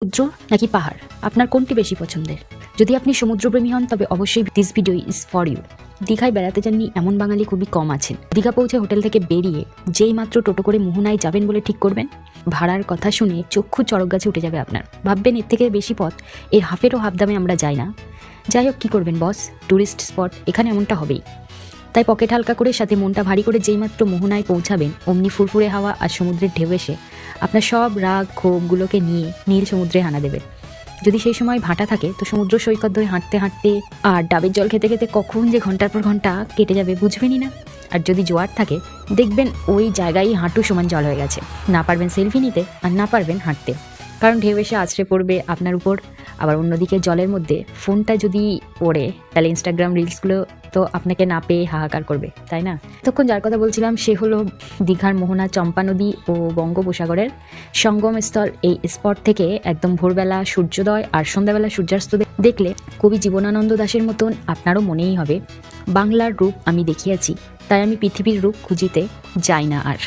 সমুদ্র নাকি পাহাড়, আপনার কোনটি বেশি পছন্দের? যদি আপনি সমুদ্রপ্রেমী হন তবে অবশ্যই this video is for you. দীঘায় বেড়াতে যাননি এমন বাঙালি খুবই কম আছেন। দীঘা পৌঁছে হোটেল থেকে বেরিয়ে যেই মাত্র টোটো করে মোহনায় যাবেন বলে ঠিক করবেন, ভাড়ার কথা শুনে চক্ষু চড়ক গাছে উঠে যাবে আপনার। ভাববেন এর থেকে বেশি পথ, এর হাফেরও হাফ দামে আমরা যাই না। যাই হোক, কী করবেন বস, ট্যুরিস্ট স্পট, এখানে এমনটা হবেই। তাই পকেট হালকা করে সাথে মনটা ভারী করে যেই মাত্র মোহনায় পৌঁছাবেন, অমনি ফুরফুরে হাওয়া আর সমুদ্রের ঢেউ এসে আপনার সব রাগ ক্ষোভগুলোকে নিয়ে নীল সমুদ্রে হানা দেবে। যদি সেই সময় ভাটা থাকে তো সমুদ্র সৈকত ধরে হাঁটতে হাঁটতে আর ডাবের জল খেতে খেতে কখন যে ঘন্টার পর ঘন্টা কেটে যাবে বুঝবেনই না। আর যদি জোয়ার থাকে দেখবেন ওই জায়গায় হাঁটু সমান জল হয়ে গেছে, না পারবেন সেলফি নিতে আর না পারবেন হাঁটতে, কারণ ঢেউ এসে আছড়ে পড়বে আপনার উপর। আবার অন্যদিকে জলের মধ্যে ফোনটা যদি পড়ে তাহলে ইনস্টাগ্রাম রিলসগুলো তো আপনাকে না পেয়ে হাহাকার করবে, তাই না? তখন যার কথা বলছিলাম সে হলো দীঘার মোহনা চম্পা নদী ও বঙ্গোপসাগরের সঙ্গমস্থল। এই স্পট থেকে একদম ভোরবেলা সূর্যোদয় আর সন্ধ্যাবেলা সূর্যাস্ত দেখলে কবি জীবনানন্দ দাশের মতন আপনারও মনেই হবে, বাংলার রূপ আমি দেখিয়াছি, তাই আমি পৃথিবীর রূপ খুঁজিতে যাই না আর।